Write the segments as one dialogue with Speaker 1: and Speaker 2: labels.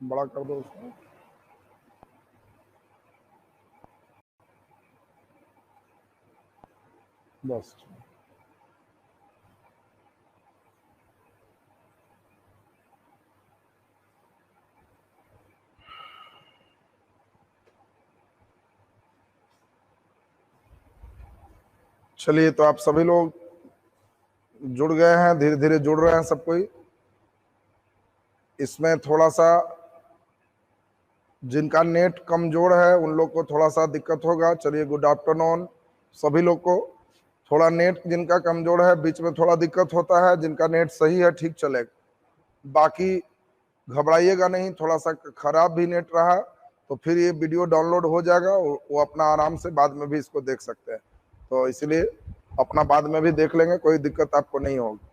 Speaker 1: बड़ा कर दो उसको। बस चलिए, तो आप सभी लोग जुड़ गए हैं, धीरे धीरे जुड़ रहे हैं सब कोई। इसमें थोड़ा सा जिनका नेट कमजोर है उन लोग को थोड़ा सा दिक्कत होगा। चलिए, गुड आफ्टरनून सभी लोग को। थोड़ा नेट जिनका कमजोर है बीच में थोड़ा दिक्कत होता है, जिनका नेट सही है ठीक चलेगा। बाकी घबराइएगा नहीं, थोड़ा सा खराब भी नेट रहा तो फिर ये वीडियो डाउनलोड हो जाएगा, वो अपना आराम से बाद में भी इसको देख सकते हैं। तो इसलिए अपना बाद में भी देख लेंगे, कोई दिक्कत आपको नहीं होगी।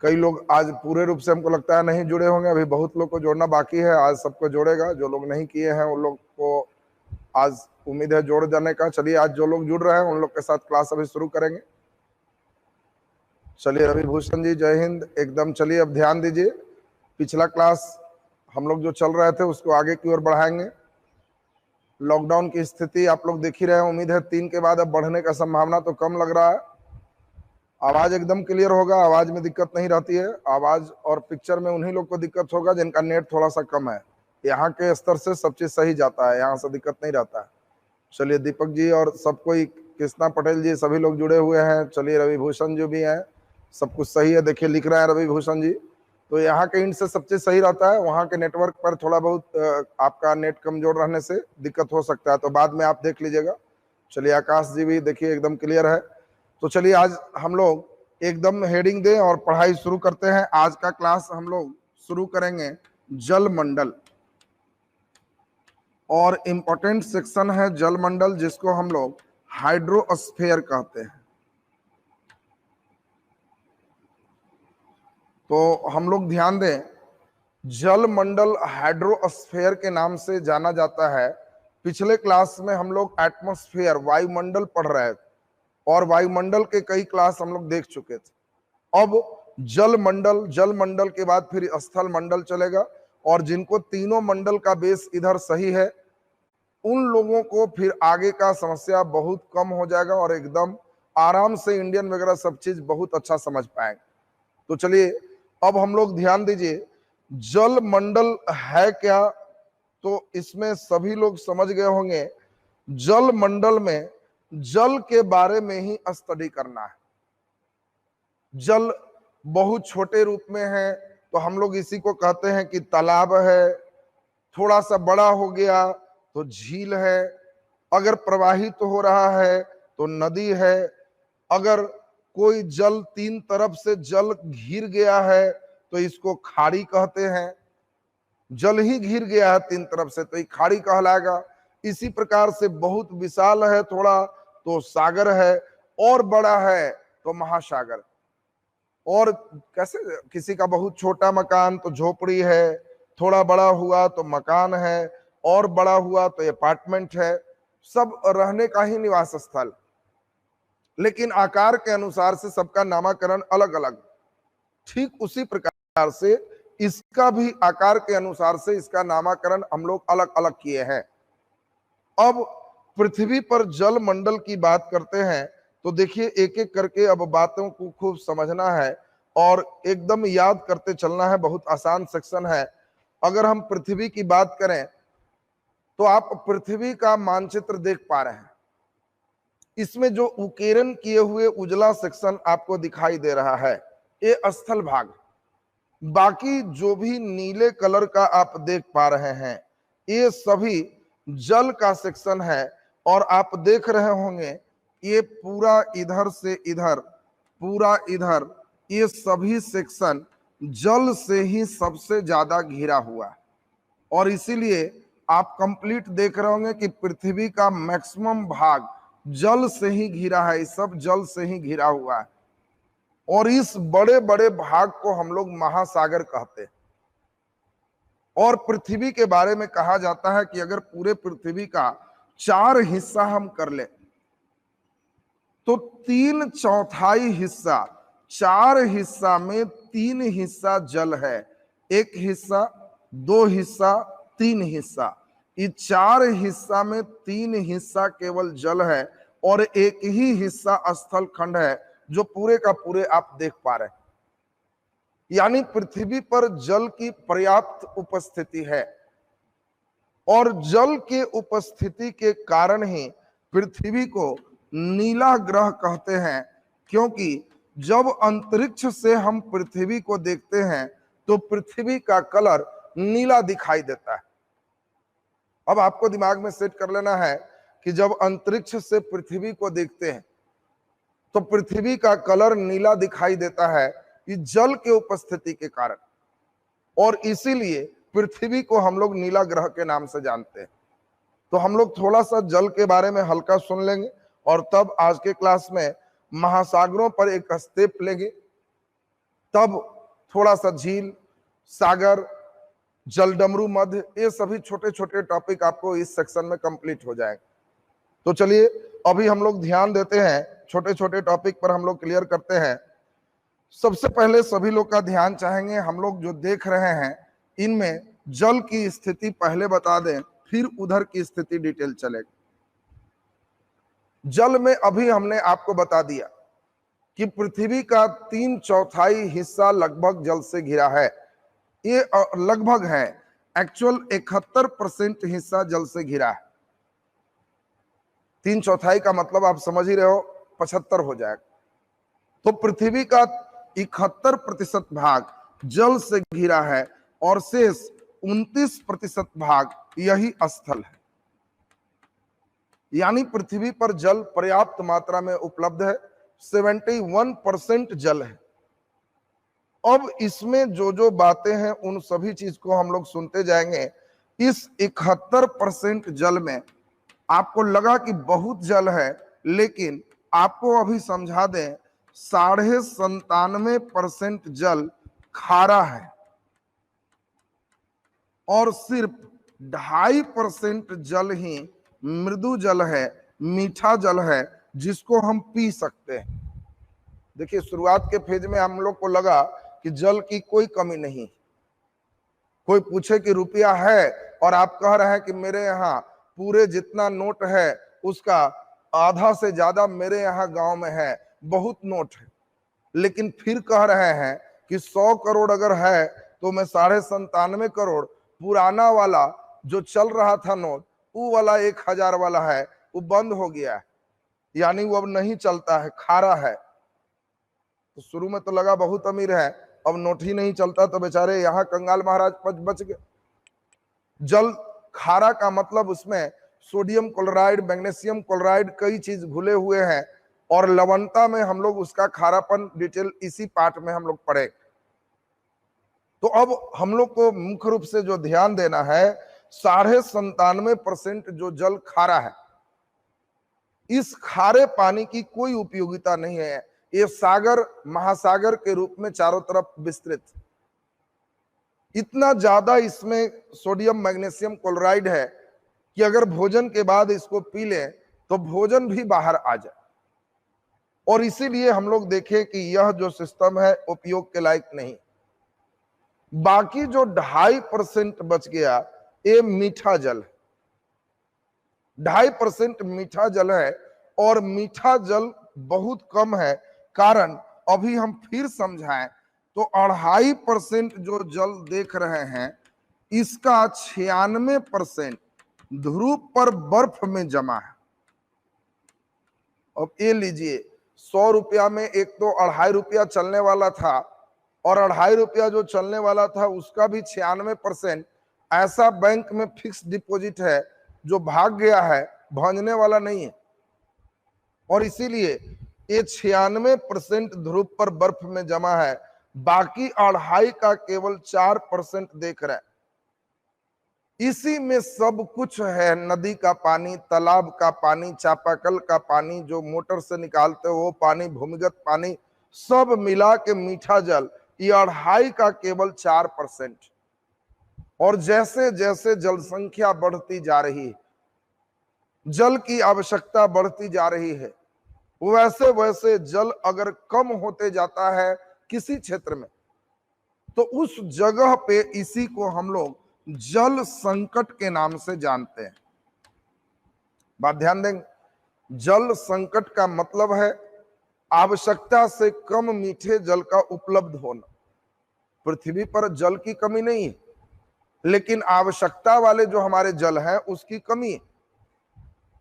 Speaker 1: कई लोग आज पूरे रूप से हमको लगता है नहीं जुड़े होंगे, अभी बहुत लोग को जोड़ना बाकी है, आज सबको जोड़ेगा। जो लोग नहीं किए हैं उन लोग को आज उम्मीद है जोड़ जाने का। चलिए, आज जो लोग जुड़ रहे हैं उन लोग के साथ क्लास अभी शुरू करेंगे। चलिए रवि भूषण जी, जय हिंद एकदम। चलिए अब ध्यान दीजिए, पिछला क्लास हम लोग जो चल रहे थे उसको आगे की ओर बढ़ाएंगे। लॉकडाउन की स्थिति आप लोग देख ही रहे हैं, उम्मीद है 3 के बाद अब बढ़ने का संभावना तो कम लग रहा है। आवाज एकदम क्लियर होगा, आवाज में दिक्कत नहीं रहती है। आवाज और पिक्चर में उन्हीं लोग को दिक्कत होगा जिनका नेट थोड़ा सा कम है। यहाँ के स्तर से सब चीज सही जाता है, यहाँ से दिक्कत नहीं रहता है। चलिए, दीपक जी और सब कोई, कृष्णा पटेल जी, सभी लोग जुड़े हुए हैं। चलिए, रवि भूषण जी भी हैं, सब कुछ सही है। देखिए लिख रहे हैं रवि भूषण जी। तो यहाँ के इंड से सब चीज सही रहता है, वहाँ के नेटवर्क पर थोड़ा बहुत आपका नेट कमजोर रहने से दिक्कत हो सकता है, तो बाद में आप देख लीजिएगा। चलिए, आकाश जी भी देखिए एकदम क्लियर है। तो चलिए, आज हम लोग एकदम हेडिंग दें और पढ़ाई शुरू करते हैं। आज का क्लास हम लोग शुरू करेंगे जल मंडल, और इंपॉर्टेंट सेक्शन है जल मंडल, जिसको हम लोग हाइड्रोस्फीयर कहते हैं। तो हम लोग ध्यान दें, जल मंडल हाइड्रोस्फीयर के नाम से जाना जाता है। पिछले क्लास में हम लोग एटमॉस्फेयर वायुमंडल पढ़ रहे थे, और वायुमंडल के कई क्लास हम लोग देख चुके थे। अब जल मंडल, जल मंडल के बाद फिर स्थल मंडल चलेगा, और जिनको तीनों मंडल का बेस इधर सही है उन लोगों को फिर आगे का समस्या बहुत कम हो जाएगा, और एकदम आराम से इंडियन वगैरह सब चीज बहुत अच्छा समझ पाएंगे। तो चलिए, अब हम लोग ध्यान दीजिए, जल मंडल है क्या, तो इसमें सभी लोग समझ गए होंगे। जल मंडल में जल के बारे में ही स्टडी करना है। जल बहुत छोटे रूप में है तो हम लोग इसी को कहते हैं कि तालाब है, थोड़ा सा बड़ा हो गया तो झील है, अगर प्रवाहित तो हो रहा है तो नदी है, अगर कोई जल 3 तरफ से जल घिर गया है तो इसको खाड़ी कहते हैं। जल ही घिर गया है 3 तरफ से तो ये खाड़ी कहलाएगा। इसी प्रकार से बहुत विशाल है थोड़ा तो सागर है, और बड़ा है तो महासागर। और कैसे, किसी का बहुत छोटा मकान तो झोपड़ी है, थोड़ा बड़ा हुआ तो मकान है, और बड़ा हुआ तो अपार्टमेंट है। सब रहने का ही निवास स्थल, लेकिन आकार के अनुसार से सबका नामकरण अलग अलग। ठीक उसी प्रकार से इसका भी आकार के अनुसार से इसका नामकरण हम लोग अलग अलग किए हैं। अब पृथ्वी पर जल मंडल की बात करते हैं तो देखिए, एक एक करके अब बातों को खूब समझना है और एकदम याद करते चलना है। बहुत आसान सेक्शन है। अगर हम पृथ्वी की बात करें तो आप पृथ्वी का मानचित्र देख पा रहे हैं। इसमें जो उकेरन किए हुए उजला सेक्शन आपको दिखाई दे रहा है, ये स्थल भाग। बाकी जो भी नीले कलर का आप देख पा रहे हैं, ये सभी जल का सेक्शन है। और आप देख रहे होंगे ये पूरा इधर से इधर, पूरा इधर, ये सभी सेक्शन जल से ही सबसे ज्यादा घिरा हुआ है। और इसीलिए आप कंप्लीट देख रहे होंगे कि पृथ्वी का मैक्सिमम भाग जल से ही घिरा है, सब जल से ही घिरा हुआ है। और इस बड़े बड़े भाग को हम लोग महासागर कहते हैं। और पृथ्वी के बारे में कहा जाता है कि अगर पूरे पृथ्वी का 4 हिस्सा हम कर ले तो 3/4 हिस्सा, 4 हिस्सा में 3 हिस्सा जल है, 1 हिस्सा 2 हिस्सा, 3 हिस्सा। इस 4 हिस्सा में 3 हिस्सा केवल जल है और एक ही हिस्सा स्थल खंड है जो पूरे का पूरे आप देख पा रहे हैं। यानी पृथ्वी पर जल की पर्याप्त उपस्थिति है और जल के उपस्थिति के कारण ही पृथ्वी को नीला ग्रह कहते हैं, क्योंकि जब अंतरिक्ष से हम पृथ्वी को देखते हैं तो पृथ्वी का कलर नीला दिखाई देता है। अब आपको दिमाग में सेट कर लेना है कि जब अंतरिक्ष से पृथ्वी को देखते हैं तो पृथ्वी का कलर नीला दिखाई देता है, इस जल के उपस्थिति के कारण, और इसीलिए पृथ्वी को हम लोग नीला ग्रह के नाम से जानते हैं। तो हम लोग थोड़ा सा जल के बारे में हल्का सुन लेंगे और तब आज के क्लास में महासागरों पर एक स्टेप लेंगे, तब थोड़ा सा झील, सागर, जलडमरू, मध्य, ये सभी छोटे छोटे टॉपिक आपको इस सेक्शन में कंप्लीट हो जाएंगे। तो चलिए अभी हम लोग ध्यान देते हैं, छोटे छोटे टॉपिक पर हम लोग क्लियर करते हैं। सबसे पहले सभी लोग का ध्यान चाहेंगे, हम लोग जो देख रहे हैं इनमें जल की स्थिति पहले बता दें, फिर उधर की स्थिति डिटेल चलेगी। जल में अभी हमने आपको बता दिया कि पृथ्वी का 3/4 हिस्सा लगभग जल से घिरा है। ये लगभग है, एक्चुअल 71% हिस्सा जल से घिरा है। 3/4 का मतलब आप समझ ही रहे हो, 75 हो जाएगा। तो पृथ्वी का 71% भाग जल से घिरा है और शेष 29% भाग यही स्थल है। यानी पृथ्वी पर जल पर्याप्त मात्रा में उपलब्ध है, 71% जल है। अब इसमें जो जो बातें हैं उन सभी चीज को हम लोग सुनते जाएंगे। इस 71% जल में आपको लगा कि बहुत जल है, लेकिन आपको अभी समझा दें 97.5% जल खारा है और सिर्फ 2.5% जल ही मृदु जल है, मीठा जल है, जिसको हम पी सकते हैं। देखिए शुरुआत के फेज में हम लोग को लगा कि जल की कोई कमी नहीं। कोई पूछे कि रुपया है और आप कह रहे हैं कि मेरे यहाँ पूरे जितना नोट है उसका आधा से ज्यादा मेरे यहाँ गांव में है, बहुत नोट है, लेकिन फिर कह रहे हैं कि 100 करोड़ अगर है तो मैं 97.5 करोड़ पुराना वाला जो चल रहा था नोट, वो वाला 1000 वाला है, वो बंद हो गया है, यानी वो अब नहीं चलता है, खारा है। तो शुरू में तो लगा बहुत अमीर है, अब नोट ही नहीं चलता तो बेचारे यहाँ कंगाल महाराज बच गए। जल खारा का मतलब उसमें सोडियम क्लोराइड, मैग्नीशियम क्लोराइड, कई चीज घुले हुए हैं और लवणता में हम लोग उसका खारापन डिटेल इसी पार्ट में हम लोग पढ़े। तो अब हम लोग को मुख्य रूप से जो ध्यान देना है, 97.5% जो जल खारा है, इस खारे पानी की कोई उपयोगिता नहीं है। ये सागर महासागर के रूप में चारों तरफ विस्तृत, इतना ज्यादा इसमें सोडियम मैग्नीशियम क्लोराइड है कि अगर भोजन के बाद इसको पी लें तो भोजन भी बाहर आ जाए। और इसीलिए हम लोग देखें कि यह जो सिस्टम है उपयोग के लायक नहीं। बाकी जो 2.5% बच गया, ये मीठा जल है। 2.5% मीठा जल है और मीठा जल बहुत कम है। कारण अभी हम फिर समझाएं तो 2.5% जो जल देख रहे हैं, इसका 96% ध्रुव पर बर्फ में जमा है। अब ये लीजिए, 100 रुपया में एक तो 2.5 रुपया चलने वाला था और 2.5 रुपया जो चलने वाला था उसका भी 96% ऐसा बैंक में फिक्स डिपॉजिट है जो भाग गया है, भांजने वाला नहीं है। और इसीलिए ये 96% ध्रुव पर बर्फ में जमा है, बाकी 2.5 का केवल 4% देख रहे हैं। इसी में सब कुछ है, नदी का पानी, तालाब का पानी, चापाकल का पानी, जो मोटर से निकालते हो वो पानी, भूमिगत पानी, सब मिला के मीठा जल, ये 2.5 का केवल 4%। और जैसे जैसे जनसंख्या बढ़ती जा रही है, जल की आवश्यकता बढ़ती जा रही है, वैसे वैसे जल अगर कम होते जाता है किसी क्षेत्र में, तो उस जगह पे इसी को हम लोग जल संकट के नाम से जानते हैं। बात ध्यान देंगे, जल संकट का मतलब है आवश्यकता से कम मीठे जल का उपलब्ध होना। पृथ्वी पर जल की कमी नहीं है, लेकिन आवश्यकता वाले जो हमारे जल है उसकी कमी है,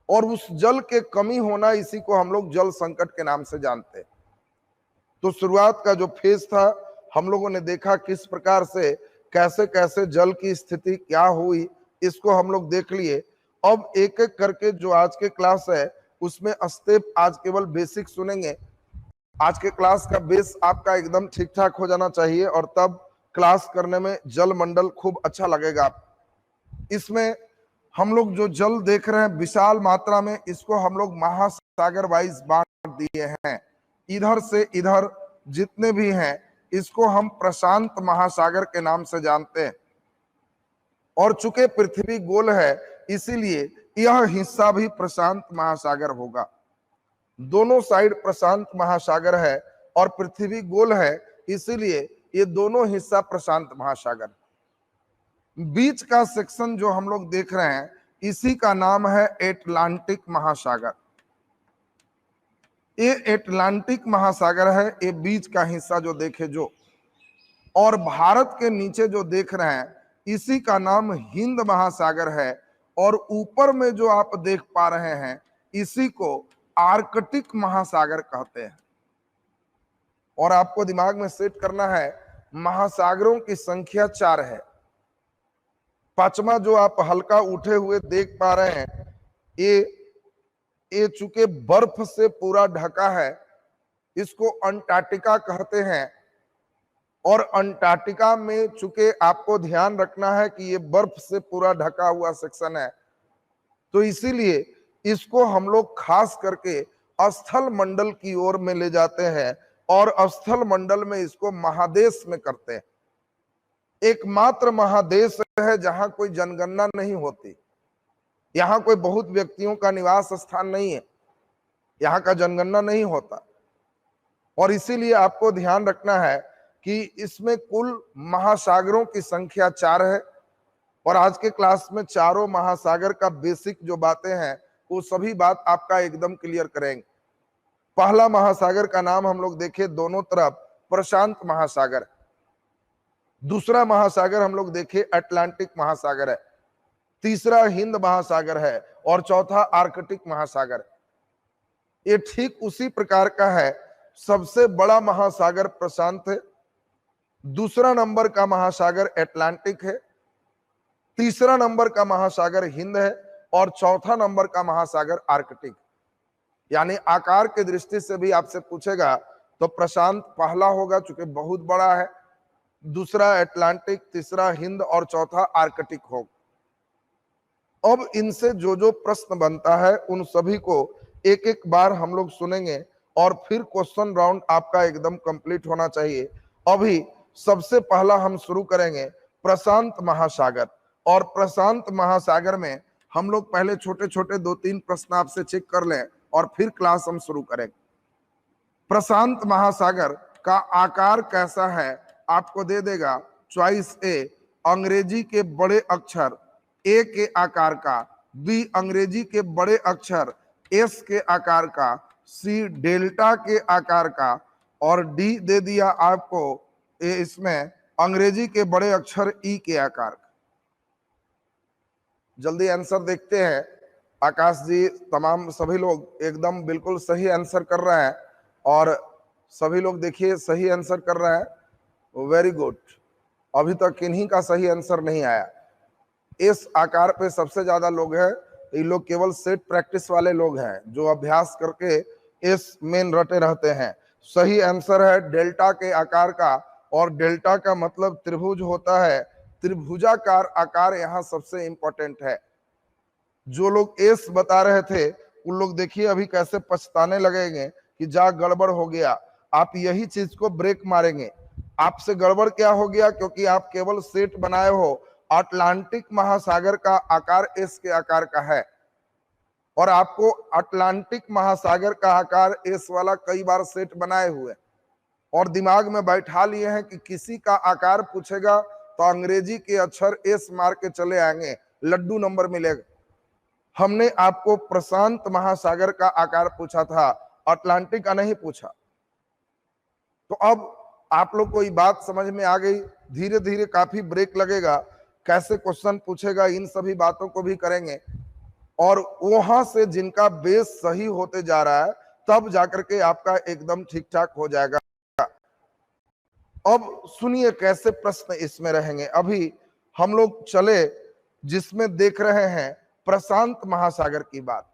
Speaker 1: और उस जल के कमी होना, इसी को हम लोग जल संकट के नाम से जानते हैं। तो शुरुआत का जो फेज था, हम लोगों ने देखा किस प्रकार से कैसे कैसे जल की स्थिति क्या हुई, इसको हम लोग देख लिए। अब एक एक करके जो आज के क्लास है उसमें स्टेप, आज केवल बेसिक सुनेंगे। आज के क्लास का बेस आपका एकदम ठीक ठाक हो जाना चाहिए, और तब क्लास करने में जल मंडल खूब अच्छा लगेगा। इसमें हम लोग जो जल देख रहे हैं विशाल मात्रा में, इसको हम लोग महासागर वाइज बांट दिए हैं। इधर से इधर जितने भी हैं इसको हम प्रशांत महासागर के नाम से जानते हैं। और चूंकि पृथ्वी गोल है इसीलिए यह हिस्सा भी प्रशांत महासागर होगा। दोनों साइड प्रशांत महासागर है और पृथ्वी गोल है, इसीलिए ये दोनों हिस्सा प्रशांत महासागर। बीच का सेक्शन जो हम लोग देख रहे हैं इसी का नाम है एटलांटिक महासागर। ये एटलांटिक महासागर है, ये बीच का हिस्सा जो देखे जो। और भारत के नीचे जो देख रहे हैं इसी का नाम हिंद महासागर है, और ऊपर में जो आप देख पा रहे हैं इसी को आर्कटिक महासागर कहते हैं। और आपको दिमाग में सेट करना है, महासागरों की संख्या 4 है। पांचवा जो आप हल्का उठे हुए देख पा रहे हैं, ये चूंकि बर्फ से पूरा ढका है, इसको अंटार्कटिका कहते हैं। और अंटार्कटिका में चूंकि आपको ध्यान रखना है कि ये बर्फ से पूरा ढका हुआ सेक्शन है, तो इसीलिए इसको हम लोग खास करके स्थल मंडल की ओर में ले जाते हैं, और स्थल मंडल में इसको महादेश में करते हैं। एकमात्र महादेश है जहां कोई जनगणना नहीं होती, यहां कोई बहुत व्यक्तियों का निवास स्थान नहीं है, यहां का जनगणना नहीं होता। और इसीलिए आपको ध्यान रखना है कि इसमें कुल महासागरों की संख्या 4 है। और आज के क्लास में चारों महासागर का बेसिक जो बातें हैं वो सभी बात आपका एकदम क्लियर करेंगे। पहला महासागर का नाम हम लोग देखे दोनों तरफ प्रशांत महासागर, दूसरा महासागर हम लोग देखे अटलांटिक महासागर है, तीसरा हिंद महासागर है, और चौथा आर्कटिक महासागर। ये ठीक उसी प्रकार का है। सबसे बड़ा महासागर प्रशांत है, दूसरा नंबर का महासागर अटलांटिक है, तीसरा नंबर का महासागर हिंद है, और चौथा नंबर का महासागर आर्कटिक। यानी आकार के दृष्टि से भी आपसे पूछेगा तो प्रशांत पहला होगा चूंकि बहुत बड़ा है, दूसरा अटलांटिक, तीसरा हिंद और चौथा आर्कटिक होगा। अब इनसे जो जो प्रश्न बनता है उन सभी को एक एक बार हम लोग सुनेंगे, और फिर क्वेश्चन राउंड आपका एकदम कंप्लीट होना चाहिए। अभी सबसे पहला हम शुरू करेंगे प्रशांत महासागर। और प्रशांत महासागर में हम लोग पहले छोटे छोटे 2-3 प्रश्न आपसे चेक कर लें और फिर क्लास हम शुरू करेंगे। प्रशांत महासागर का आकार कैसा है आपको दे देगा चॉइस ए, अंग्रेजी के बड़े अक्षर ए के आकार का, बी अंग्रेजी के बड़े अक्षर एस के आकार का, सी डेल्टा के आकार का, और डी दे दिया आपको इसमें अंग्रेजी के बड़े अक्षर ई के आकार का। जल्दी आंसर देखते हैं। आकाश जी, तमाम सभी लोग एकदम बिल्कुल सही आंसर कर रहे हैं, और सभी लोग देखिए सही आंसर कर रहे हैं। Very good. अभी तक किन्हीं का सही आंसर नहीं आया। इस आकार पे सबसे ज्यादा लोग हैं, ये लोग केवल सेट प्रैक्टिस वाले लोग हैं जो अभ्यास करके इस मेन रटे रहते हैं। सही आंसर है डेल्टा के आकार का, और डेल्टा का मतलब त्रिभुज होता है। त्रिभुजाकार आकार यहाँ सबसे इंपॉर्टेंट है। जो लोग एस बता रहे थे उन लोग देखिए अभी कैसे पछताने लगेंगे कि जा गड़बड़ हो गया। आप यही चीज को ब्रेक मारेंगे। आपसे गड़बड़ क्या हो गया, क्योंकि आप केवल सेट बनाए हो। अटलांटिक महासागर का आकार एस के आकार का है, और आपको अटलांटिक महासागर का आकार एस वाला कई बार सेट बनाए हुए और दिमाग में बैठा लिए हैं कि किसी का आकार पूछेगा तो अंग्रेजी के अक्षर एस मार के चले आएंगे, लड्डू नंबर मिलेगा। हमने आपको प्रशांत महासागर का आकार पूछा था, अटलांटिक का नहीं पूछा। तो अब आप लोग को ये बात समझ में आ गई। धीरे धीरे काफी ब्रेक लगेगा, कैसे क्वेश्चन पूछेगा इन सभी बातों को भी करेंगे, और वहां से जिनका बेस सही होते जा रहा है तब जाकर के आपका एकदम ठीक ठाक हो जाएगा। अब सुनिए कैसे प्रश्न इसमें रहेंगे। अभी हम लोग चले जिसमें देख रहे हैं प्रशांत महासागर की बात।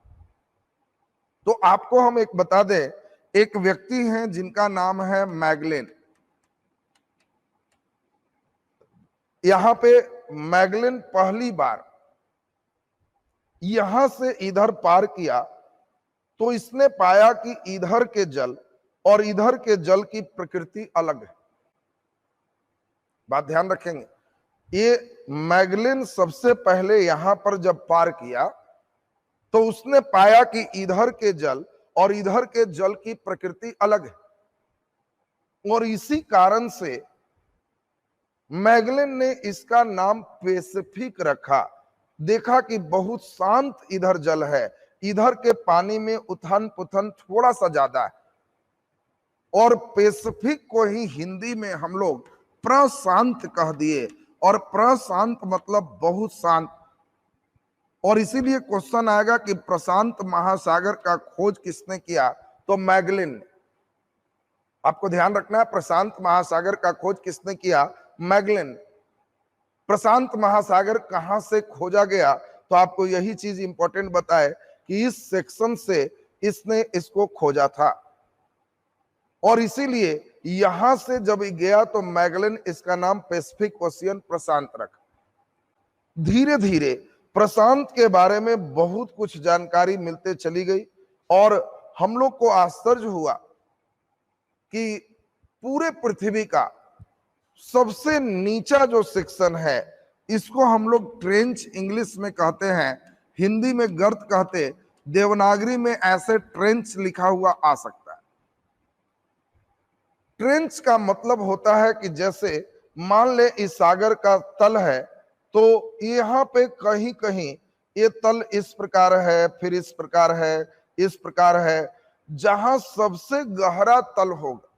Speaker 1: तो आपको हम एक बता दें, एक व्यक्ति हैं जिनका नाम है मैगलेन। यहां पे मैगलेन पहली बार यहां से इधर पार किया तो इसने पाया कि इधर के जल और इधर के जल की प्रकृति अलग है। बात ध्यान रखेंगे, ये मैगलेन सबसे पहले यहां पर जब पार किया तो उसने पाया कि इधर के जल और इधर के जल की प्रकृति अलग है, और इसी कारण से मैगलेन ने इसका नाम पैसिफिक रखा। देखा कि बहुत शांत इधर जल है, इधर के पानी में उथन पुथन थोड़ा सा ज्यादा है, और पैसिफिक को ही हिंदी में हम लोग प्रशांत कह दिए, और प्रशांत मतलब बहुत शांत। और इसीलिए क्वेश्चन आएगा कि प्रशांत महासागर का खोज किसने किया, तो मैगलेन ने। आपको ध्यान रखना है, प्रशांत महासागर का खोज किसने किया, मैगलेन। प्रशांत महासागर कहां से खोजा गया, तो आपको यही चीज इंपॉर्टेंट बताए कि इस सेक्शन से इसने इसको खोजा था, और इसीलिए यहां से जब गया तो मैगलेन इसका नाम पैसिफिक ओशियन प्रशांत रखा। धीरे धीरे प्रशांत के बारे में बहुत कुछ जानकारी मिलते चली गई, और हम लोग को आश्चर्य हुआ कि पूरे पृथ्वी का सबसे नीचा जो सेक्शन है, इसको हम लोग ट्रेंच इंग्लिश में कहते हैं, हिंदी में गर्त कहते, देवनागरी में ऐसे ट्रेंच लिखा हुआ आ सकता है। ट्रेंच का मतलब होता है कि जैसे मान ले इस सागर का तल है, तो यहाँ पे कहीं कहीं ये तल इस प्रकार है, फिर इस प्रकार है, इस प्रकार है। जहां सबसे गहरा तल होगा,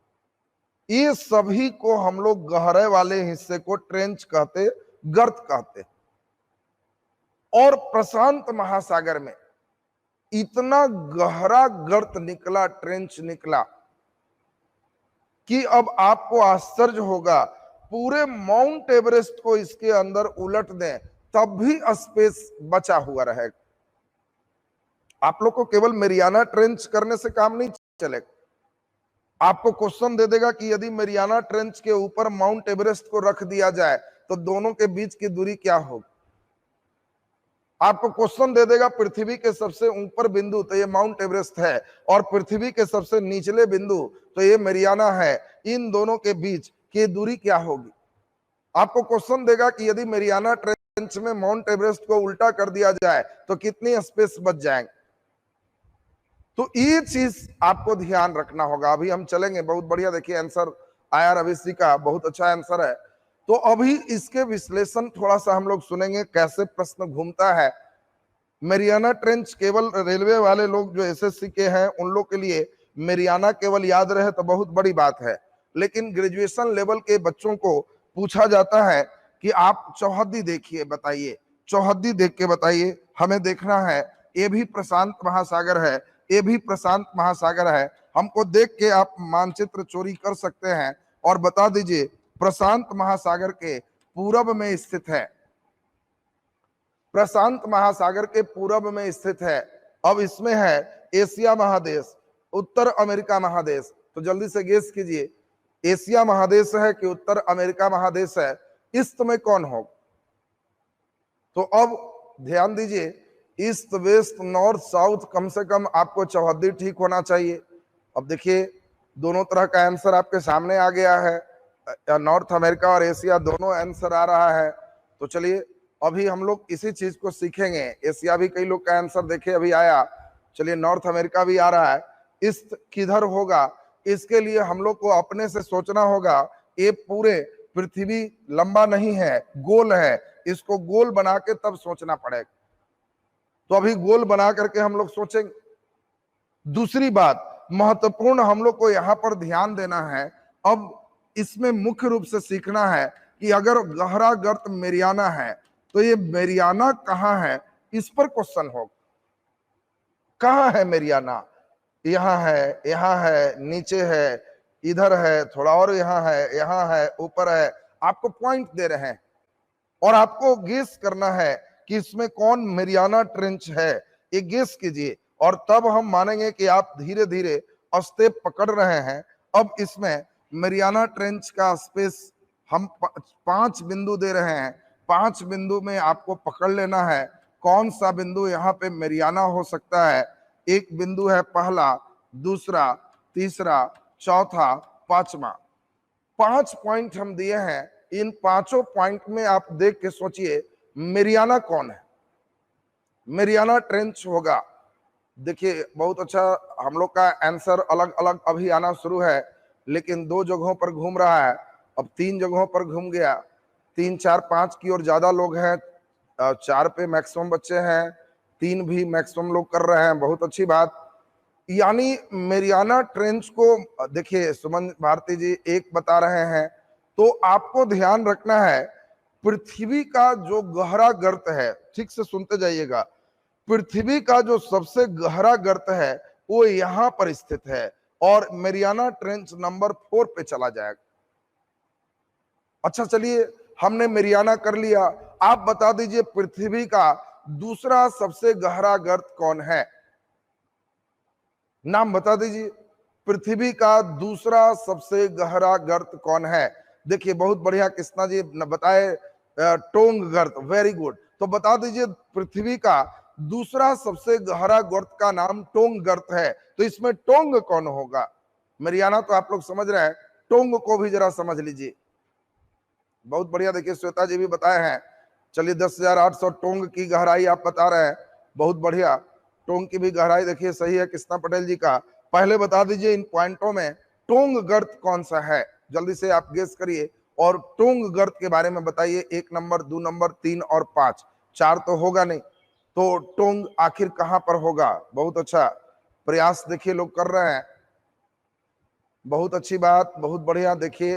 Speaker 1: ये सभी को हम लोग गहरे वाले हिस्से को ट्रेंच कहते, गर्त कहते। और प्रशांत महासागर में इतना गहरा गर्त निकला, ट्रेंच निकला, कि अब आपको आश्चर्य होगा, पूरे माउंट एवरेस्ट को इसके अंदर उलट दें तब भी स्पेस बचा हुआ रहेगा। आप लोग को केवल मेरियाना ट्रेंच करने से काम नहीं चलेगा। आपको क्वेश्चन दे देगा कि यदि मेरियाना ट्रेंच के ऊपर माउंट एवरेस्ट को रख दिया जाए तो दोनों के बीच की दूरी क्या होगी। आपको क्वेश्चन दे देगा पृथ्वी के सबसे ऊपर बिंदु, तो ये माउंट एवरेस्ट है, और पृथ्वी के सबसे निचले बिंदु तो ये मेरियाना है, इन दोनों के बीच की दूरी क्या होगी। आपको क्वेश्चन देगा कि यदि मेरियाना ट्रेंच में माउंट एवरेस्ट को उल्टा कर दिया जाए तो कितनी स्पेस बच जाएंगे। तो ये चीज आपको ध्यान रखना होगा। अभी हम चलेंगे, बहुत बढ़िया, देखिए आंसर आया रवीश जी का, बहुत अच्छा आंसर है। तो अभी इसके विश्लेषण थोड़ा सा हम लोग सुनेंगे, कैसे प्रश्न घूमता है। मेरियाना ट्रेंच केवल रेलवे वाले लोग जो एसएससी के हैं उन लोग के लिए मेरियाना केवल याद रहे तो बहुत बड़ी बात है, लेकिन ग्रेजुएशन लेवल के बच्चों को पूछा जाता है कि आप चौहद्दी देखिए, बताइए, चौहद्दी देख के बताइए, हमें देखना है ये भी प्रशांत महासागर है, ये भी प्रशांत महासागर है। हमको देख के आप मानचित्र चोरी कर सकते हैं और बता दीजिए प्रशांत महासागर के पूरब में स्थित है, प्रशांत महासागर के पूरब में स्थित है। अब इसमें है एशिया महादेश, उत्तर अमेरिका महादेश, तो जल्दी से गेस कीजिए एशिया महादेश है कि उत्तर अमेरिका महादेश है, ईस्ट में कौन हो। तो अब ध्यान दीजिए, ईस्ट वेस्ट नॉर्थ साउथ, कम से कम आपको चौहद्दी ठीक होना चाहिए। अब देखिए दोनों तरह का आंसर आपके सामने आ गया है, नॉर्थ अमेरिका और एशिया दोनों आंसर आ रहा है। तो चलिए अभी हम लोग इसी चीज को सीखेंगे। एशिया भी कई लोग का आंसर देखे अभी आया, चलिए नॉर्थ अमेरिका भी आ रहा है। ईस्ट किधर होगा, इसके लिए हम लोग को अपने से सोचना होगा। ये पूरे पृथ्वी लंबा नहीं है, गोल है, इसको गोल बना के तब सोचना पड़ेगा। तो अभी गोल बना करके हम लोग सोचेंगे। दूसरी बात महत्वपूर्ण हम लोग को यहां पर ध्यान देना है, अब इसमें मुख्य रूप से सीखना है कि अगर गहरा गर्त मेरियाना है तो ये मेरियाना कहाँ है, इस पर क्वेश्चन होगा। कहाँ है मेरियाना? यहाँ है, यहाँ है, नीचे है, इधर है, थोड़ा और यहाँ है, ऊपर है। आपको पॉइंट दे रहे हैं और आपको गेस करना है कि इसमें कौन मेरियाना ट्रेंच है, ये गेस कीजिए और तब हम मानेंगे कि आप धीरे धीरे स्टेप पकड़ रहे हैं। अब इसमें मेरियाना ट्रेंच का स्पेस हम 5 बिंदु दे रहे हैं। 5 बिंदु में आपको पकड़ लेना है कौन सा बिंदु यहाँ पे मेरियाना हो सकता है। एक बिंदु है पहला, दूसरा, तीसरा, चौथा, पांचवा। 5 पॉइंट हम दिए हैं। इन 5 पॉइंट में आप देख के सोचिए मेरियाना कौन है। मेरियाना ट्रेंच होगा। देखिए बहुत अच्छा, हम लोग का आंसर अलग अलग अभी आना शुरू है, लेकिन 2 जगहों पर घूम रहा है, अब 3 जगहों पर घूम गया। 3, 4, 5 की ओर ज्यादा लोग हैं, 4 पे मैक्सिमम बच्चे हैं, 3 भी मैक्सिमम लोग कर रहे हैं, बहुत अच्छी बात। यानी मेरियाना ट्रेंच को देखिए सुमन भारती जी 1 बता रहे हैं, तो आपको ध्यान रखना है पृथ्वी का जो गहरा गर्त है, ठीक से सुनते जाइएगा, पृथ्वी का जो सबसे गहरा गर्त है वो यहां पर स्थित है और मेरियाना ट्रेंच नंबर 4 पे चला जाएगा। अच्छा चलिए, हमने मेरियाना कर लिया, आप बता दीजिए पृथ्वी का दूसरा सबसे गहरा गर्त कौन है? नाम बता दीजिए, पृथ्वी का दूसरा सबसे गहरा गर्त कौन है? देखिए बहुत बढ़िया कृष्णा जी बताए, टोंग गर्त, वेरी गुड। तो बता दीजिए पृथ्वी का दूसरा सबसे गहरा गर्त का नाम टोंग गर्त है, तो इसमें टोंग कौन होगा? मेरियाना तो आप लोग समझ रहे हैं, टोंग को भी जरा समझ लीजिए। बहुत बढ़िया, देखिए श्वेता जी भी बताए हैं। चलिए 10,800 टोंग की गहराई आप बता रहे हैं, बहुत बढ़िया। टोंग की भी गहराई देखिए सही है कृष्णा पटेल जी का। पहले बता दीजिए इन पॉइंटों में टोंग गर्त कौन सा है, जल्दी से आप गेस करिए और टोंग गर्त के बारे में बताइए। 1 नंबर, 2 नंबर, 3 और 5, 4 तो होगा नहीं, तो टोंग आखिर कहां पर होगा? बहुत अच्छा प्रयास देखिए लोग कर रहे हैं, बहुत अच्छी बात, बहुत बढ़िया। देखिए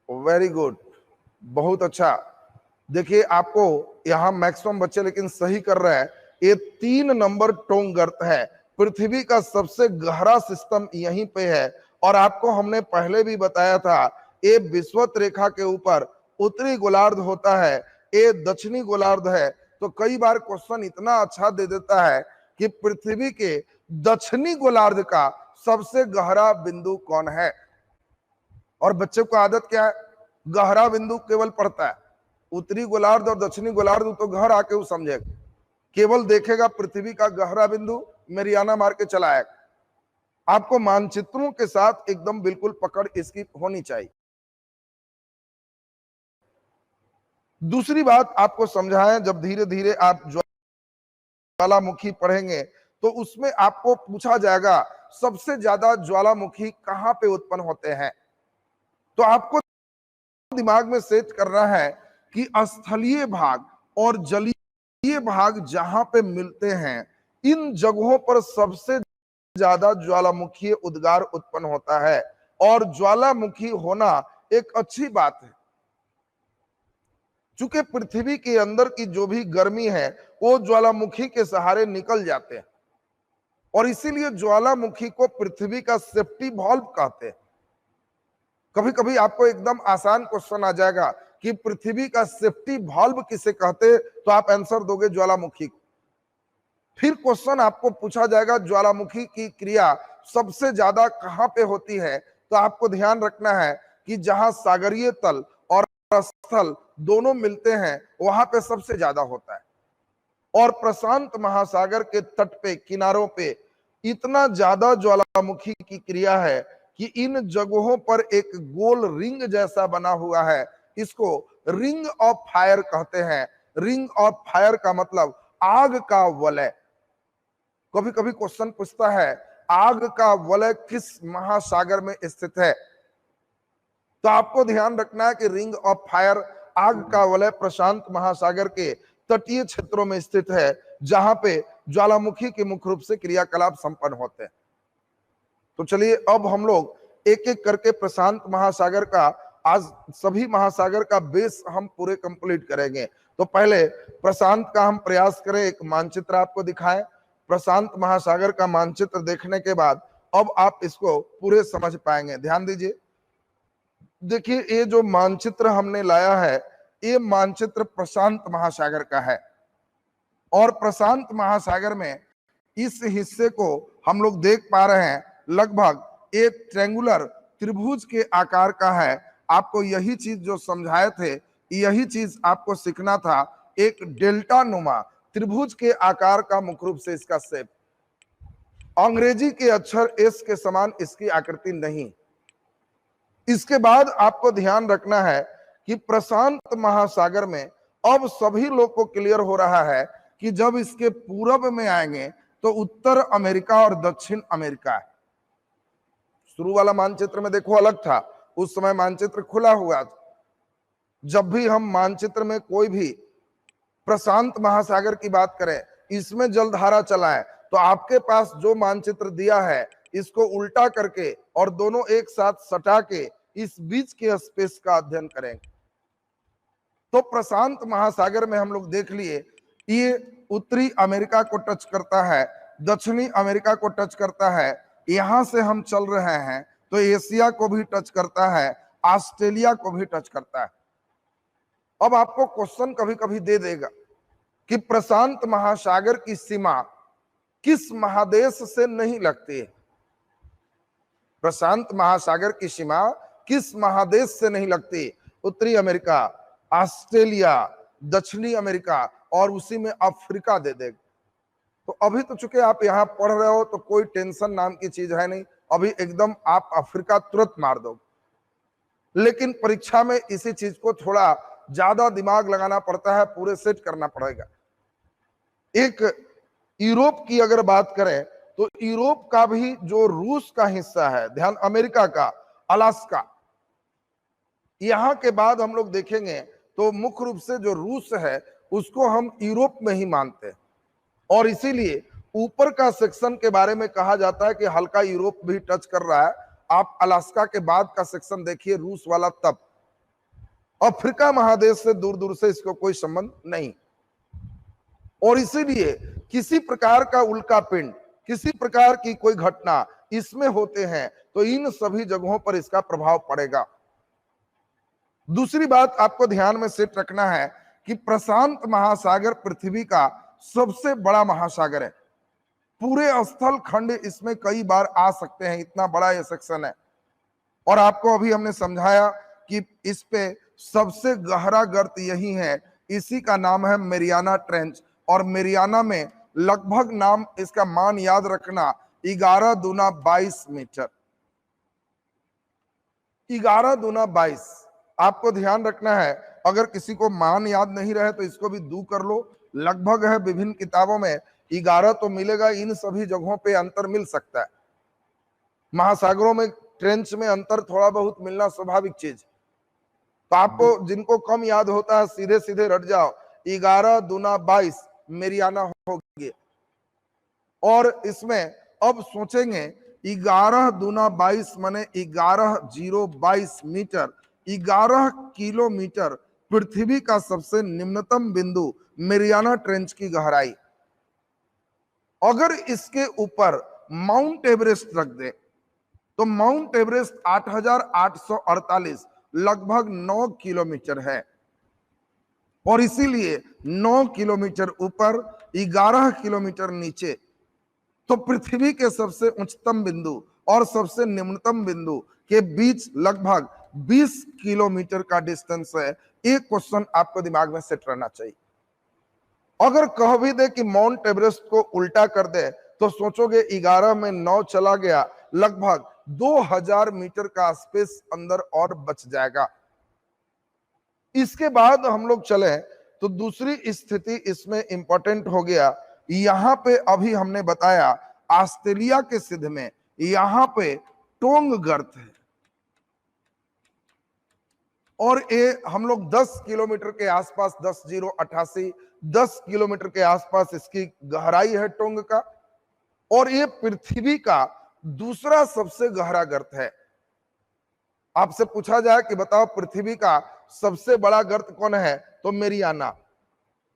Speaker 1: वेरी गुड, बहुत अच्छा। देखिए आपको यहां मैक्सिमम बच्चे लेकिन सही कर रहे हैं, ये 3 नंबर टोंग गर्त है। पृथ्वी का सबसे गहरा सिस्टम यहीं पे है और आपको हमने पहले भी बताया था, ये विषुवत रेखा के ऊपर उत्तरी गोलार्ध होता है, ये दक्षिणी गोलार्ध है। तो कई बार क्वेश्चन इतना अच्छा दे देता है कि पृथ्वी के दक्षिणी गोलार्ध का सबसे गहरा बिंदु कौन है। और बच्चे को आदत क्या है, गहरा बिंदु केवल पढ़ता है, उत्तरी गोलार्ध और दक्षिणी गोलार्ध तो घर आके वो समझेगा, केवल देखेगा पृथ्वी का गहरा बिंदु, मेरियाना मार के चला आएगा। आपको मानचित्रों के साथ एकदम बिल्कुल पकड़ इसकी होनी चाहिए। दूसरी बात आपको समझाएं, जब धीरे धीरे आप ज्वालामुखी पढ़ेंगे तो उसमें आपको पूछा जाएगा सबसे ज्यादा ज्वालामुखी कहां पे उत्पन्न होते हैं। तो आपको दिमाग में सेट करना है कि स्थलीय भाग और जलीय भाग जहां पे मिलते हैं, इन जगहों पर सबसे ज्यादा ज्वालामुखी उद्गार उत्पन्न होता है। और ज्वालामुखी होना एक अच्छी बात है, चूंकि पृथ्वी के अंदर की जो भी गर्मी है वो ज्वालामुखी के सहारे निकल जाते हैं और इसीलिए ज्वालामुखी को पृथ्वी का सेफ्टी वॉल्व कहते हैं। कभी कभी आपको एकदम आसान क्वेश्चन आ जाएगा कि पृथ्वी का सेफ्टी वॉल्व किसे कहते, तो आप आंसर दोगे ज्वालामुखी। फिर क्वेश्चन आपको पूछा जाएगा ज्वालामुखी की क्रिया सबसे ज्यादा कहां पे होती है, तो आपको ध्यान रखना है कि जहां सागरीय तल और स्थल दोनों मिलते हैं वहां पे सबसे ज्यादा होता है। और प्रशांत महासागर के तट पे, किनारों पे इतना ज्यादा ज्वालामुखी की क्रिया है कि इन जगहों पर एक गोल रिंग जैसा बना हुआ है, इसको रिंग ऑफ फायर कहते हैं। रिंग ऑफ फायर का मतलब आग का वलय। कभी कभी क्वेश्चन पूछता है आग का वलय किस महासागर में स्थित है, तो आपको ध्यान रखना है कि रिंग ऑफ फायर, आग का वलय, प्रशांत महासागर के तटीय क्षेत्रों में स्थित है, जहां पे ज्वालामुखी के मुख्य रूप से क्रियाकलाप संपन्न होते हैं। तो चलिए अब हम लोग एक एक करके प्रशांत महासागर का, आज सभी महासागर का बेस हम पूरे कंप्लीट करेंगे। तो पहले प्रशांत का हम प्रयास करें, एक मानचित्र आपको दिखाएं। प्रशांत महासागर का मानचित्र देखने के बाद अब आप इसको पूरे समझ पाएंगे। ध्यान दीजिए, देखिए ये जो मानचित्र हमने लाया है, ये मानचित्र प्रशांत महासागर का है। और प्रशांत महासागर में इस हिस्से को हम लोग देख पा रहे हैं, लगभग एक ट्रेंगुलर त्रिभुज के आकार का है। आपको यही चीज जो समझाए थे, यही चीज आपको सीखना था। एक डेल्टा नुमा त्रिभुज के आकार का मुख्य रूप से इसका शेप, अंग्रेजी के अक्षर एस के समान इसकी आकृति नहीं। इसके बाद आपको ध्यान रखना है कि प्रशांत महासागर में अब सभी लोग को क्लियर हो रहा है कि जब इसके पूरब में आएंगे तो उत्तर अमेरिका और दक्षिण अमेरिका है। शुरू वाला मानचित्र में देखो अलग था, उस समय मानचित्र खुला हुआ था। जब भी हम मानचित्र में कोई भी प्रशांत महासागर की बात करें, इसमें जलधारा चलाएं, तो आपके पास जो मानचित्र दिया है इसको उल्टा करके और दोनों एक साथ सटा के इस बीच के स्पेस का अध्ययन करेंगे। तो प्रशांत महासागर में हम लोग देख लिए, ये उत्तरी अमेरिका को टच करता है, दक्षिणी अमेरिका को टच करता है। यहां से हम चल रहे हैं तो एशिया को भी टच करता है, ऑस्ट्रेलिया को भी टच करता है। अब आपको क्वेश्चन कभी कभी दे देगा कि प्रशांत महासागर की सीमा किस महादेश से नहीं लगती है। प्रशांत महासागर की सीमा किस महादेश से नहीं लगती? उत्तरी अमेरिका, ऑस्ट्रेलिया, दक्षिणी अमेरिका और उसी में अफ्रीका दे देगा। तो अभी तो चूंकि आप यहां पढ़ रहे हो तो कोई टेंशन नाम की चीज है नहीं, अभी एकदम आप अफ्रीका तुरंत मार दो। लेकिन परीक्षा में इसी चीज को थोड़ा ज्यादा दिमाग लगाना पड़ता है, पूरे सेट करना पड़ेगा। एक यूरोप की अगर बात करें तो यूरोप का भी जो रूस का हिस्सा है, ध्यान, अमेरिका का अलास्का, यहां के बाद हम लोग देखेंगे तो मुख्य रूप से जो रूस है उसको हम यूरोप में ही मानते हैं। और इसीलिए ऊपर का सेक्शन के बारे में कहा जाता है कि हल्का यूरोप भी टच कर रहा है। आप अलास्का के बाद का सेक्शन देखिए, रूस वाला, तब अफ्रीका महादेश से दूर दूर से इसको कोई संबंध नहीं। और इसीलिए किसी प्रकार का उल्का पिंड, किसी प्रकार की कोई घटना इसमें होते हैं तो इन सभी जगहों पर इसका प्रभाव पड़ेगा। दूसरी बात आपको ध्यान में सेट रखना है कि प्रशांत महासागर पृथ्वी का सबसे बड़ा महासागर है। पूरे स्थल खंड इसमें कई बार आ सकते हैं, इतना बड़ा यह सेक्शन है। और आपको अभी हमने समझाया कि इस पे सबसे गहरा गर्त यही है, इसी का नाम है मेरियाना ट्रेंच। और मेरियाना में लगभग, नाम इसका मान याद रखना, 11 दूना 22 मीटर, 11 दूना 22। आपको ध्यान रखना है, अगर किसी को मान याद नहीं रहे तो इसको भी दू कर लो, लगभग है। विभिन्न किताबों में 11 तो मिलेगा, इन सभी जगहों पे अंतर मिल सकता है। महासागरों में ट्रेंच में अंतर थोड़ा बहुत मिलना स्वाभाविक चीज। तो आपको जिनको कम याद होता है सीधे सीधे रट जाओ, 11 दूना 22 मेरियाना होगी। और इसमें अब सोचेंगे 11 दूना 22 माने 11,022 मीटर, 11 किलोमीटर पृथ्वी का सबसे निम्नतम बिंदु मेरियाना ट्रेंच की गहराई। अगर इसके ऊपर माउंट एवरेस्ट रख दे तो माउंट एवरेस्ट 8,848 लगभग 9 किलोमीटर है। और इसीलिए 9 किलोमीटर ऊपर, 11 किलोमीटर नीचे, तो पृथ्वी के सबसे उच्चतम बिंदु और सबसे निम्नतम बिंदु के बीच लगभग 20 किलोमीटर का डिस्टेंस है। एक क्वेश्चन आपको दिमाग में सेट रहना चाहिए। अगर कह भी दे कि माउंट एवरेस्ट को उल्टा कर दे तो सोचोगे 11 में 9 चला गया, लगभग 2000 मीटर का स्पेस अंदर और बच जाएगा। इसके बाद हम लोग चले तो दूसरी स्थिति इसमें इंपॉर्टेंट हो गया। यहां पे अभी हमने बताया ऑस्ट्रेलिया के सिद्ध में यहां पे टोंग गर्त है। और ये हम लोग 10 किलोमीटर के आसपास 10,088 10 किलोमीटर के आसपास इसकी गहराई है टोंग का। और ये पृथ्वी का दूसरा सबसे गहरा गर्त है। आपसे पूछा जाए कि बताओ पृथ्वी का सबसे बड़ा गर्त कौन है, तो मेरियाना।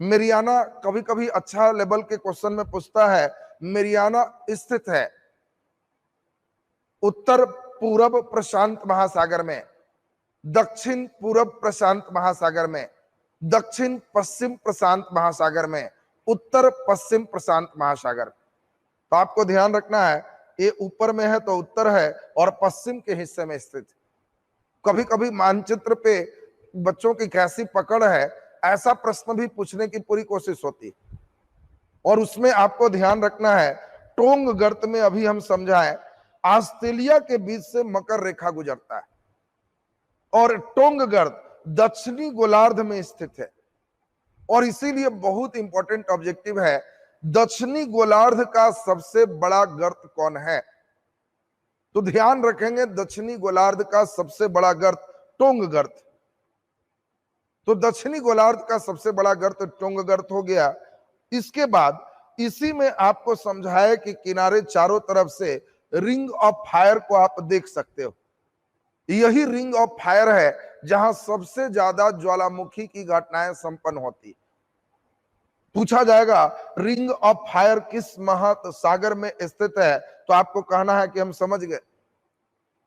Speaker 1: मेरियाना कभी कभी अच्छा लेवल के क्वेश्चन में पूछता है। मेरियाना स्थित है उत्तर पूर्व प्रशांत महासागर में, दक्षिण पूर्व प्रशांत महासागर में, दक्षिण पश्चिम प्रशांत महासागर में, उत्तर पश्चिम प्रशांत महासागर। तो आपको ध्यान रखना है, ये ऊपर में है तो उत्तर है और पश्चिम के हिस्से में स्थित। कभी कभी मानचित्र पे बच्चों की कैसी पकड़ है, ऐसा प्रश्न भी पूछने की पूरी कोशिश होती। और उसमें आपको ध्यान रखना है, टोंग गर्त में अभी हम समझाएं, ऑस्ट्रेलिया के बीच से मकर रेखा गुजरता है और टोंग गर्त दक्षिणी गोलार्ध में स्थित है। और इसीलिए बहुत इंपॉर्टेंट ऑब्जेक्टिव है, दक्षिणी गोलार्ध का सबसे बड़ा गर्त कौन है। तो ध्यान रखेंगे, दक्षिणी गोलार्ध का सबसे बड़ा गर्त टोंग गर्त। तो दक्षिणी गोलार्ध का सबसे बड़ा गर्त टोंग गर्त हो गया। इसके बाद इसी में आपको समझाया कि किनारे चारों तरफ से रिंग ऑफ फायर को आप देख सकते हो। यही रिंग ऑफ फायर है जहां सबसे ज्यादा ज्वालामुखी की घटनाएं संपन्न होती। पूछा जाएगा रिंग ऑफ फायर किस महासागर में स्थित है, तो आपको कहना है कि हम समझ गए।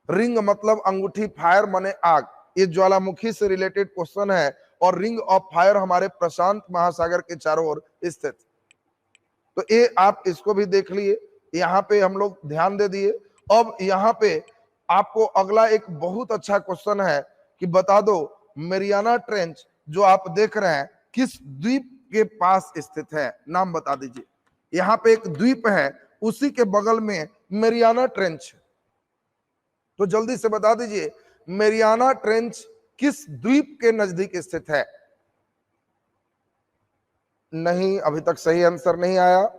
Speaker 1: रिंग मतलब अंगूठी, फायर माने आग। ये ज्वालामुखी से रिलेटेड क्वेश्चन है और रिंग ऑफ फायर हमारे प्रशांत महासागर के चारों ओर स्थित। तो ये आप इसको भी देख लिए, यहाँ पे हम लोग ध्यान दे दिए। अब यहाँ पे आपको अगला एक बहुत अच्छा क्वेश्चन है कि बता दो मेरियाना ट्रेंच जो आप देख रहे हैं किस द्वीप के पास स्थित है, नाम बता दीजिए। यहाँ पे एक द्वीप है, उसी के बगल में मेरियाना ट्रेंच। तो जल्दी से बता दीजिए मेरियाना ट्रेंच किस द्वीप के नजदीक स्थित है। नहीं, अभी तक सही आंसर नहीं आया।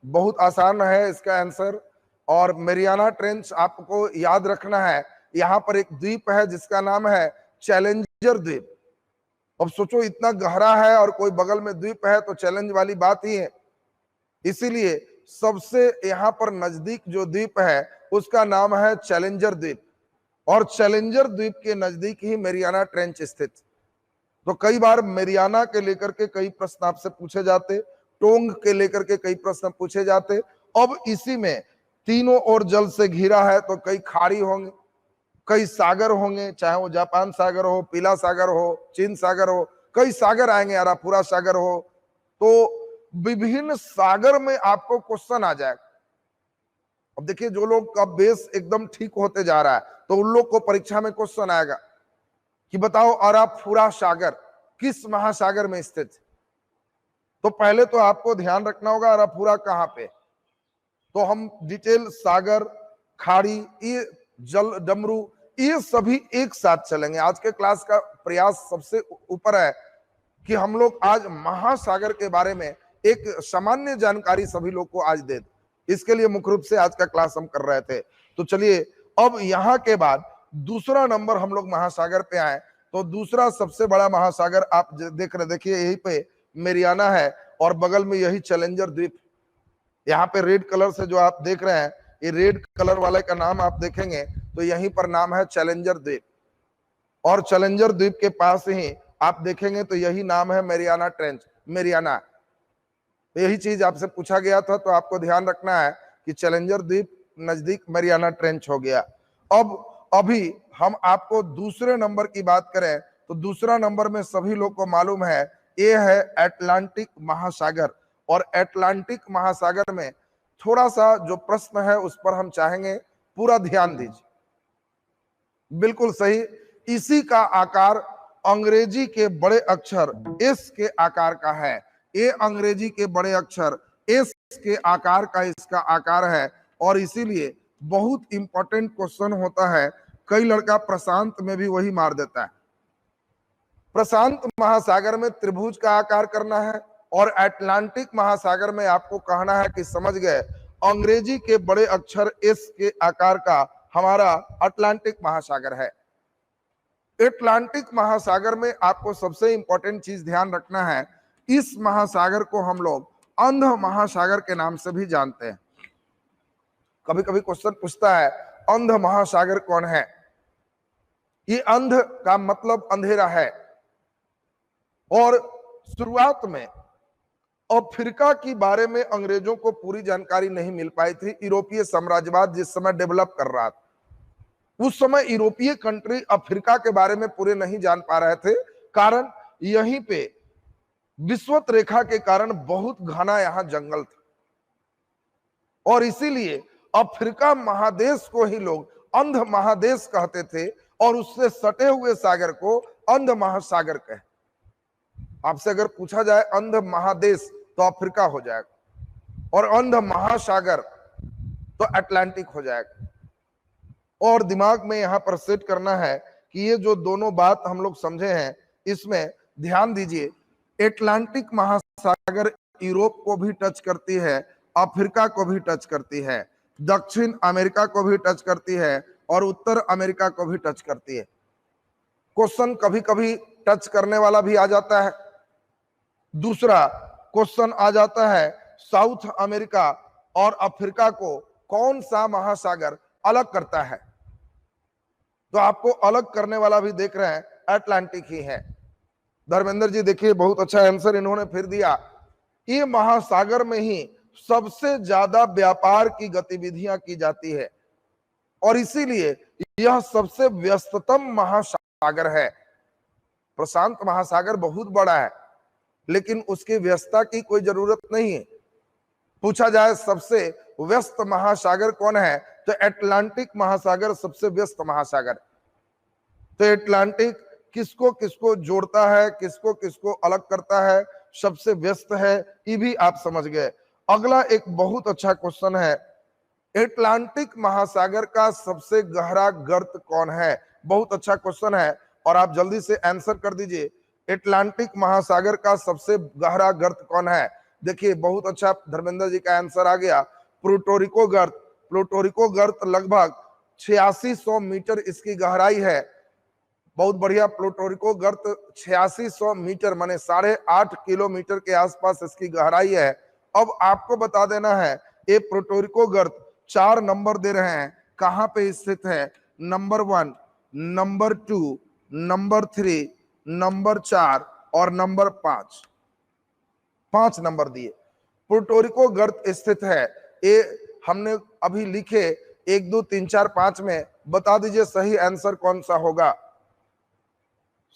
Speaker 1: बहुत आसान है इसका आंसर। और मेरियाना ट्रेंच आपको याद रखना है, यहां पर एक द्वीप है जिसका नाम है चैलेंजर द्वीप। अब सोचो इतना गहरा है और कोई बगल में द्वीप है, तो चैलेंज वाली बात ही है। इसीलिए सबसे यहां पर नजदीक जो द्वीप है उसका नाम है चैलेंजर द्वीप। और चैलेंजर द्वीप के नजदीक ही मेरियाना ट्रेंच स्थित। तो कई बार मेरियाना के लेकर के कई प्रश्न आपसे पूछे जाते, टोंग के लेकर के कई प्रश्न पूछे जाते। अब इसी में तीनों ओर जल से घिरा है, तो कई खाड़ी होंगे, कई सागर होंगे, चाहे वो जापान सागर हो, पीला सागर हो, चीन सागर हो, कई सागर आएंगे, अरापुरा सागर हो। तो विभिन्न सागर में आपको क्वेश्चन आ जाएगा। अब देखिए जो लोग का बेस एकदम ठीक होते जा रहा है, तो उन लोग को परीक्षा में क्वेश्चन आएगा कि बताओ अरापुरा सागर किस महासागर में स्थित। तो पहले तो आपको ध्यान रखना होगा अरापुरा कहां पे। तो हम डिटेल सागर, खाड़ी, ये जल डमरू, ये सभी एक साथ चलेंगे। आज के क्लास का प्रयास सबसे ऊपर है कि हम लोग आज महासागर के बारे में एक सामान्य जानकारी सभी लोग को आज दे दें। इसके लिए मुख्य रूप से आज का क्लास हम कर रहे थे। तो चलिए अब यहाँ के बाद दूसरा नंबर हम लोग महासागर पे आए। तो दूसरा सबसे बड़ा महासागर आप देख रहे, देखिए यही पे मेरियाना है और बगल में यही चैलेंजर द्वीप। यहाँ पे रेड कलर से जो आप देख रहे हैं, ये रेड कलर वाले का नाम आप देखेंगे तो यहीं पर नाम है चैलेंजर द्वीप। और चैलेंजर द्वीप के पास ही आप देखेंगे तो यही नाम है मेरियाना ट्रेंच, मेरियाना। यही चीज आपसे पूछा गया था, तो आपको ध्यान रखना है कि चैलेंजर द्वीप नजदीक मेरियाना ट्रेंच हो गया। अब अभी हम आपको दूसरे नंबर की बात करें तो दूसरा नंबर में सभी लोग को मालूम है, ये है अटलांटिक महासागर। और अटलांटिक महासागर में थोड़ा सा जो प्रश्न है उस पर हम चाहेंगे पूरा ध्यान दीजिए। बिल्कुल सही, इसी का आकार अंग्रेजी के बड़े अक्षर एस के आकार का है। ये अंग्रेजी के बड़े अक्षर एस के आकार का इसका आकार है। और इसीलिए बहुत इंपॉर्टेंट क्वेश्चन होता है, कई लड़का प्रशांत में भी वही मार देता है। प्रशांत महासागर में त्रिभुज का आकार करना है और अटलांटिक महासागर में आपको कहना है कि समझ गए अंग्रेजी के बड़े अक्षर एस के आकार का हमारा अटलांटिक महासागर है। अटलांटिक महासागर में आपको सबसे इंपॉर्टेंट चीज ध्यान रखना है, इस महासागर को हम लोग अंध महासागर के नाम से भी जानते हैं। कभी कभी क्वेश्चन पूछता है अंध महासागर कौन है। ये अंध का मतलब अंधेरा है। और शुरुआत में अफ्रीका के बारे में अंग्रेजों को पूरी जानकारी नहीं मिल पाई थी। यूरोपीय साम्राज्यवाद जिस समय डेवलप कर रहा था, उस समय यूरोपीय कंट्री अफ्रीका के बारे में पूरे नहीं जान पा रहे थे। कारण यहीं पे विषुवत रेखा के कारण बहुत घना यहां जंगल था, और इसीलिए अफ्रीका महादेश को ही लोग अंध महादेश कहते थे, और उससे सटे हुए सागर को अंध महासागर कहे। आपसे अगर पूछा जाए अंध महादेश तो अफ्रीका हो जाएगा, और अंध महासागर तो अटलांटिक हो जाएगा। और दिमाग में यहां पर सेट करना है कि ये जो दोनों बात हम लोग समझे हैं, इसमें ध्यान दीजिए। अटलांटिक महासागर यूरोप को भी टच करती है, अफ्रीका को भी टच करती है, दक्षिण अमेरिका को भी टच करती है, और उत्तर अमेरिका को भी टच करती है। क्वेश्चन कभी कभी टच करने वाला भी आ जाता है। दूसरा क्वेश्चन आ जाता है साउथ अमेरिका और अफ्रीका को कौन सा महासागर अलग करता है। तो आपको अलग करने वाला भी देख रहे हैं, अटलांटिक ही है। धर्मेंद्र जी देखिए बहुत अच्छा आंसर इन्होंने फिर दिया। ये महासागर में ही सबसे ज्यादा व्यापार की गतिविधियां की जाती है, और इसीलिए यह सबसे व्यस्ततम महासागर है। प्रशांत महासागर बहुत बड़ा है, लेकिन उसकी व्यस्तता की कोई जरूरत नहीं है। पूछा जाए सबसे व्यस्त महासागर कौन है, तो अटलांटिक महासागर सबसे व्यस्त महासागर। तो अटलांटिक किसको किसको जोड़ता है, किसको किसको अलग करता है, सबसे व्यस्त है, ये भी आप समझ गए। अगला एक बहुत अच्छा क्वेश्चन है, अटलांटिक महासागर का सबसे गहरा गर्त कौन है। बहुत अच्छा क्वेश्चन है, और आप जल्दी से आंसर कर दीजिए। अटलांटिक महासागर का सबसे गहरा गर्त कौन है। देखिए बहुत अच्छा धर्मेंद्र जी का आंसर आ गया, प्लूटोरिको गर्त। प्लूटोरिको गर्त लगभग 8600 मीटर इसकी गहराई है। बहुत बढ़िया। प्लूटोरिको गर्त 8600 मीटर माने 8.5 किलोमीटर के आसपास इसकी गहराई है। अब आपको बता देना है, ये प्लूटोरिको गर्त 4 नंबर दे रहे हैं, कहां पे स्थित है। नंबर 1, नंबर 2, नंबर 3, नंबर 4 और नंबर 5। 5 नंबर दिए। प्लूटोरिको गर्त स्थित है, ये हमने अभी लिखे 1 2 3 4 5 में। बता दीजिए सही आंसर कौन सा होगा।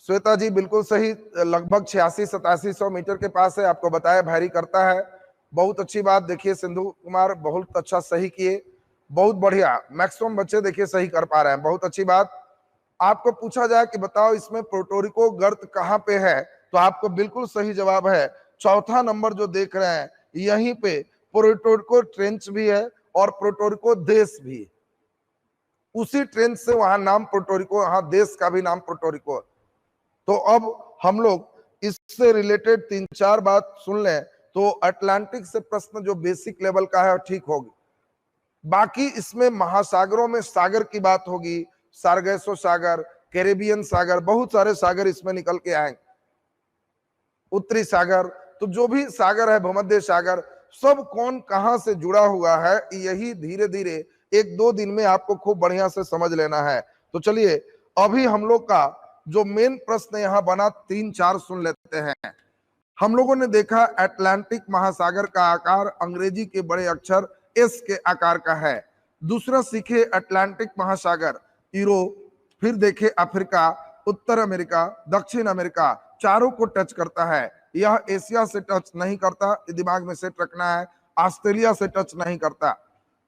Speaker 1: श्वेता जी बिल्कुल सही, लगभग 8600-8700 मीटर के पास है। आपको बताया वैरी करता है। बहुत अच्छी बात। देखिए सिंधु कुमार बहुत अच्छा सही किए, बहुत बढ़िया। मैक्सिमम बच्चे देखिए सही कर पा रहे हैं, बहुत अच्छी बात। आपको पूछा जाए कि बताओ इसमें प्लूटोरिको गर्त कहां पे है, तो आपको बिल्कुल सही जवाब है चौथा नंबर जो देख रहे हैं, यहीं पे प्लूटोरिको ट्रेंच भी है और प्लूटोरिको देश भी। उसी ट्रेंच से वहां नाम प्लूटोरिको, वहां देश का भी नाम प्लूटोरिको। तो अब हम लोग इससे रिलेटेड 3-4 बात सुन लें, तो अटलांटिक से प्रश्न जो बेसिक लेवल का है ठीक होगी। बाकी इसमें महासागरों में सागर की बात होगी, सार्गेसो सागर, कैरेबियन सागर, बहुत सारे सागर इसमें निकल के आएंगे। उत्तरी सागर, तो जो भी सागर है, भूमध्य सागर, सब कौन कहां से जुड़ा हुआ है, यही धीरे धीरे 1-2 दिन में आपको खूब बढ़िया से समझ लेना है। तो चलिए अभी हम लोग का जो मेन प्रश्न यहां बना 3-4 सुन लेते हैं। हम लोगों ने देखा अटलांटिक महासागर का आकार अंग्रेजी के बड़े अक्षर एस के आकार का है। दूसरा सीखे अटलांटिक महासागर यूरोप, फिर देखे अफ्रीका, उत्तर अमेरिका, दक्षिण अमेरिका, चारों को टच करता है। यह एशिया से टच नहीं करता, दिमाग में सेट रखना है। ऑस्ट्रेलिया से टच नहीं करता।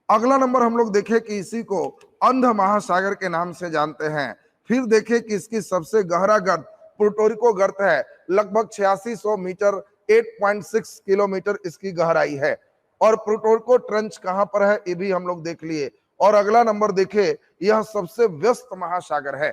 Speaker 1: अगला नंबर हम लोग देखे कि इसी को अंध महासागर के नाम से जानते हैं। फिर देखे कि इसकी सबसे गहरा गर्त प्लूटोरिको गर्त है, लगभग 8600 मीटर, 8.6 किलोमीटर इसकी गहराई है। और प्लूटोरिको ट्रेंच कहां पर है ये भी हम लोग देख लिए। और अगला नंबर देखे, यह सबसे व्यस्त महासागर है।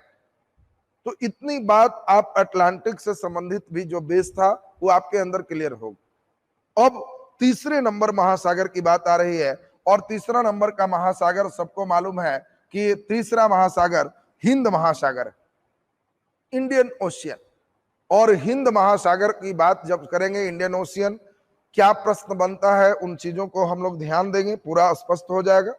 Speaker 1: तो इतनी बात आप अटलांटिक से संबंधित भी जो बेस था वो आपके अंदर क्लियर होगा। अब तीसरे नंबर महासागर की बात आ रही है, और तीसरा नंबर का महासागर सबको मालूम है कि तीसरा महासागर हिंद महासागर है। Indian ocean. और हिंद महासागर की बात जब करेंगे, इंडियन ओशियन, क्या प्रश्न बनता है, उन चीजों को हम लोग ध्यान देंगे, पूरा स्पष्ट हो जाएगा।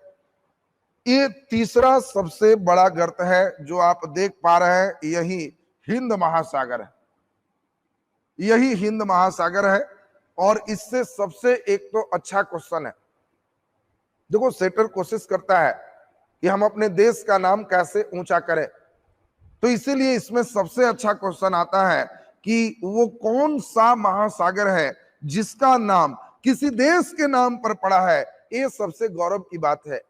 Speaker 1: ये तीसरा सबसे बड़ा गर्त है जो आप देख पा रहे हैं, यही हिंद महासागर है, यही हिंद महासागर है। और इससे सबसे एक तो अच्छा क्वेश्चन है, देखो सेटर कोशिश करता है कि हम अपने देश का नाम कैसे ऊंचा करें, तो इसीलिए इसमें सबसे अच्छा क्वेश्चन आता है कि वो कौन सा महासागर है जिसका नाम किसी देश के नाम पर पड़ा है। ये सबसे गौरव की बात है।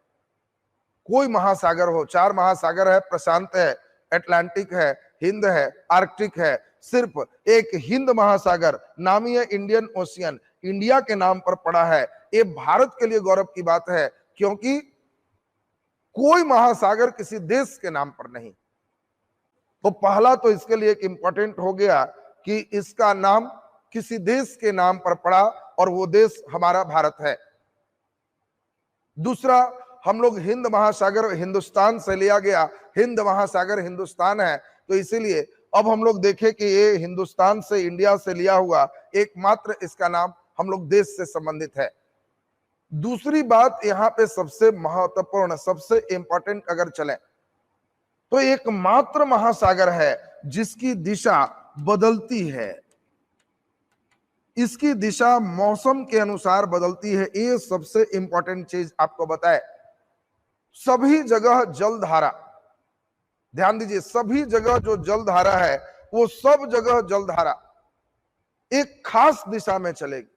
Speaker 1: कोई महासागर हो, 4 महासागर है, प्रशांत है, अटलांटिक है, हिंद है, आर्कटिक है, सिर्फ एक हिंद महासागर नामी है इंडियन ओशियन, इंडिया के नाम पर पड़ा है। ये भारत के लिए गौरव की बात है, क्योंकि कोई महासागर किसी देश के नाम पर नहीं। तो पहला तो इसके लिए एक इंपॉर्टेंट हो गया कि इसका नाम किसी देश के नाम पर पड़ा और वो देश हमारा भारत है। दूसरा, हम लोग हिंद महासागर हिंदुस्तान से लिया गया, हिंद महासागर हिंदुस्तान है, तो इसीलिए अब हम लोग देखें कि ये हिंदुस्तान से, इंडिया से लिया हुआ एकमात्र इसका नाम हम लोग देश से संबंधित है। दूसरी बात यहाँ पे सबसे महत्वपूर्ण, सबसे इंपॉर्टेंट अगर चले तो एकमात्र महासागर है जिसकी दिशा बदलती है, इसकी दिशा मौसम के अनुसार बदलती है। ये सबसे इंपॉर्टेंट चीज आपको बताए। सभी जगह जलधारा, ध्यान दीजिए, सभी जगह जो जलधारा है वो सब जगह जलधारा एक खास दिशा में चलेगी,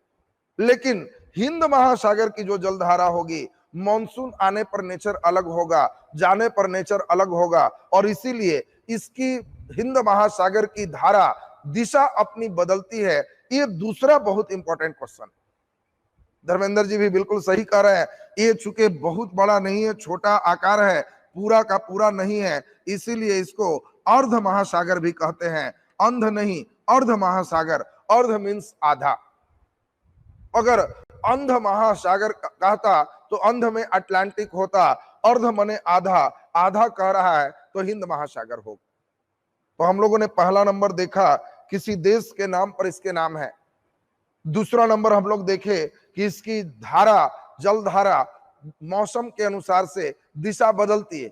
Speaker 1: लेकिन हिंद महासागर की जो जलधारा होगी, मॉनसून आने पर नेचर अलग होगा, जाने पर नेचर अलग होगा, और इसीलिए इसकी हिंद महासागर की धारा दिशा अपनी बदलती है। ये दूसरा बहुत इंपॉर्टेंट क्वेश्चन। धर्मेंद्र जी भी बिल्कुल सही कह रहे हैं, ये चूंकि बहुत बड़ा नहीं है, छोटा आकार है, पूरा का पूरा नहीं है, इसीलिए इसको अर्ध महासागर भी कहते हैं, अंध नहीं, अर्ध महासागर। अर्ध मीन्स आधा। अगर अंध महासागर कहता तो अंध में अटलांटिक होता, अर्ध मने आधा, आधा कह रहा है तो हिंद महासागर हो। तो हम लोगों ने पहला नंबर देखा, किसी देश के नाम पर इसके नाम है। दूसरा नंबर हम लोग देखे कि इसकी धारा, जलधारा मौसम के अनुसार से दिशा बदलती है।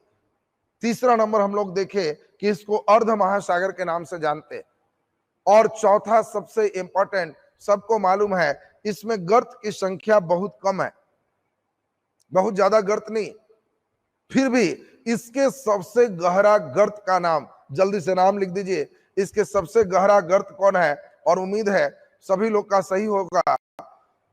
Speaker 1: तीसरा नंबर हम लोग देखे कि इसको अर्ध महासागर के नाम से जानते। और चौथा सबसे इंपॉर्टेंट, सबको मालूम है इसमें गर्त की संख्या बहुत कम है, बहुत ज्यादा गर्त नहीं, फिर भी इसके सबसे गहरा गर्त का नाम, जल्दी से नाम लिख दीजिए, इसके सबसे गहरा गर्त कौन है? और उम्मीद है सभी लोग का सही होगा,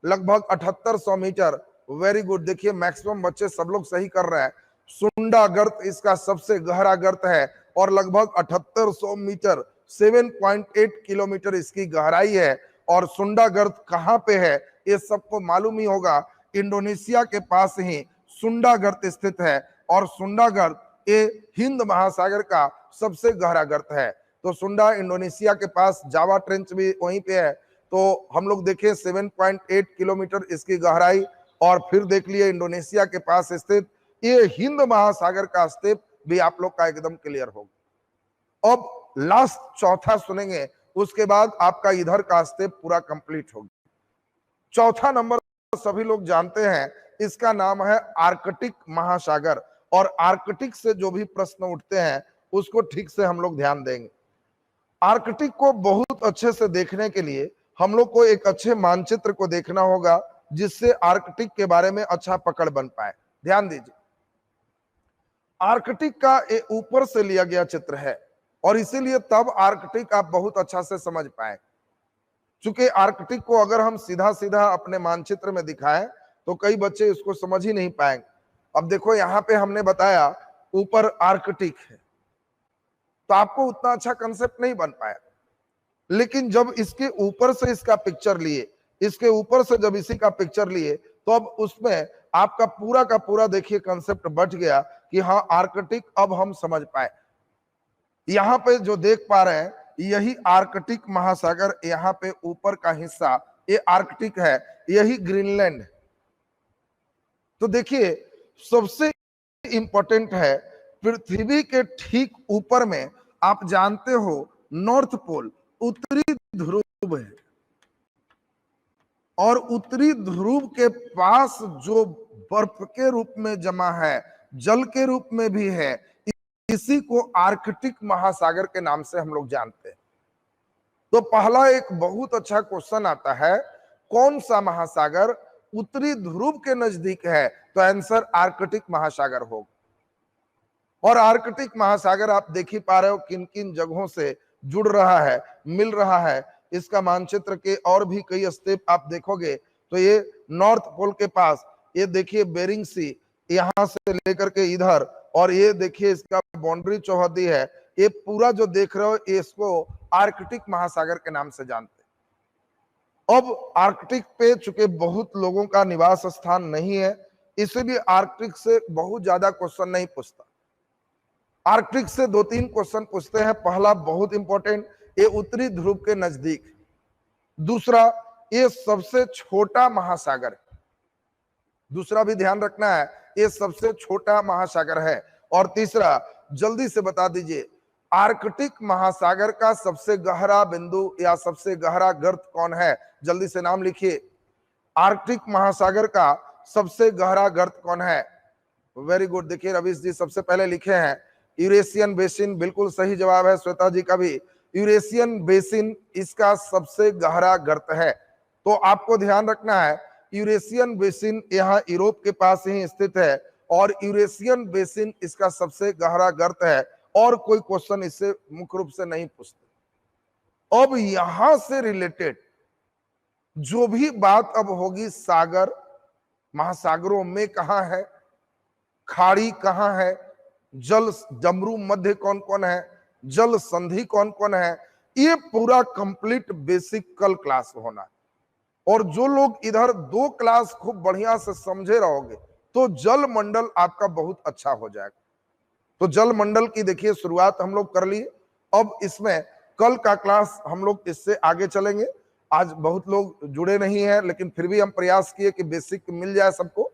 Speaker 1: लगभग 7800 मीटर। वेरी गुड, देखिए मैक्सिमम बच्चे सब लोग सही कर रहे हैं। सुंडा गर्त इसका सबसे गहरा गर्त है और लगभग 7800 मीटर, 7.8 किलोमीटर इसकी गहराई है। और सुंडा गर्त कहां पे है ये सबको मालूम ही होगा, इंडोनेशिया के पास ही सुंडा गर्त स्थित है। और सुंडा गर्त ये हिंद महासागर का सबसे गहरा गर्त है। तो सुंडा इंडोनेशिया के पास, जावा ट्रेंच भी वहीं पे है। तो हम लोग देखें 7.8 किलोमीटर इसकी गहराई, और फिर देख लिए इंडोनेशिया के पास स्थित ये हिंद महासागर का स्टेप भी आप लोग का एकदम क्लियर होगा। अब लास्ट चौथा सुनेंगे, उसके बाद आपका इधर का स्टेप पूरा कंप्लीट होगा। चौथा नंबर सभी लोग जानते हैं, इसका नाम है आर्कटिक महासागर। और आर्कटिक से जो भी प्रश्न उठते हैं उसको ठीक से हम लोग ध्यान देंगे। आर्कटिक को बहुत अच्छे से देखने के लिए हम लोग को एक अच्छे मानचित्र को देखना होगा, जिससे आर्कटिक के बारे में अच्छा पकड़ बन पाए। ध्यान दीजिए, आर्कटिक का एक ऊपर से लिया गया चित्र है, और इसीलिए तब आर्कटिक आप बहुत अच्छा से समझ पाए। चूंकि आर्कटिक को अगर हम सीधा सीधा अपने मानचित्र में दिखाएं तो कई बच्चे इसको समझ ही नहीं पाएंगे। अब देखो यहाँ पे हमने बताया ऊपर आर्कटिक है, तो आपको उतना अच्छा कंसेप्ट नहीं बन पाया। लेकिन जब इसके ऊपर से इसका पिक्चर लिए, इसके ऊपर से जब इसी का पिक्चर लिए, तो अब उसमें आपका पूरा का पूरा देखिए कंसेप्ट बच गया कि हाँ आर्कटिक अब हम समझ पाए। यहाँ पे जो देख पा रहे हैं यही आर्कटिक महासागर, यहाँ पे ऊपर का हिस्सा ये आर्कटिक है, यही ग्रीनलैंड। तो देखिए सबसे इंपॉर्टेंट है, पृथ्वी के ठीक ऊपर में आप जानते हो नॉर्थ पोल उत्तरी ध्रुव है, और उत्तरी ध्रुव के पास जो बर्फ के रूप में जमा है, जल के रूप में भी है, इसी को आर्कटिक महासागर के नाम से हम लोग जानते हैं। तो पहला एक बहुत अच्छा क्वेश्चन आता है, कौन सा महासागर उत्तरी ध्रुव के नजदीक है? तो आंसर आर्कटिक महासागर होगा। और आर्कटिक महासागर आप देख ही पा रहे हो किन किन जगहों से जुड़ रहा है, मिल रहा है। इसका मानचित्र के और भी कई स्टेप आप देखोगे तो ये नॉर्थ पोल के पास, ये देखिए बेरिंग सी, यहां से लेकर के इधर, और ये देखिए इसका बाउंड्री चौहद्दी है। ये पूरा जो देख रहे हो इसको आर्कटिक महासागर के नाम से जानते हैं। अब आर्कटिक पे चूंकि बहुत लोगों का निवास स्थान नहीं है, इसीलिए आर्कटिक से बहुत ज्यादा क्वेश्चन नहीं पूछता। आर्कटिक से 2-3 क्वेश्चन पूछते हैं। पहला बहुत इंपॉर्टेंट, ये उत्तरी ध्रुव के नजदीक। दूसरा, ये सबसे छोटा महासागर। दूसरा भी ध्यान रखना है, ये सबसे छोटा महासागर है। और तीसरा, जल्दी से बता दीजिए, आर्कटिक महासागर का सबसे गहरा बिंदु या सबसे गहरा गर्त कौन है? जल्दी से नाम लिखिए। आर्कटिक महासागर का सबसे गहरा गर्त कौन है? Very good. देखिए रवीश जी सबसे पहले लिखे हैं यूरेशियन बेसिन, बिल्कुल सही जवाब है। श्वेता जी का भी यूरेशियन बेसिन इसका सबसे गहरा गर्त है। तो आपको ध्यान रखना है, यूरेशियन बेसिन यहाँ यूरोप के पास ही स्थित है, और यूरेशियन बेसिन इसका सबसे गहरा गर्त है। और कोई क्वेश्चन इससे मुख्य रूप से नहीं पूछते। अब यहां से रिलेटेड जो भी बात अब होगी, सागर, महासागरों में कहां है, खाड़ी कहां है, जल डमरू मध्य कौन कौन है, जल संधि कौन कौन है, ये पूरा कंप्लीट बेसिक कल क्लास होना है। और जो लोग इधर 2 क्लास खूब बढ़िया से समझे रहोगे तो जल मंडल आपका बहुत अच्छा हो जाएगा। तो जल मंडल की देखिए शुरुआत हम लोग कर लिए। अब इसमें कल का क्लास हम लोग इससे आगे चलेंगे। आज बहुत लोग जुड़े नहीं हैं, लेकिन फिर भी हम प्रयास किए कि बेसिक मिल जाए सबको।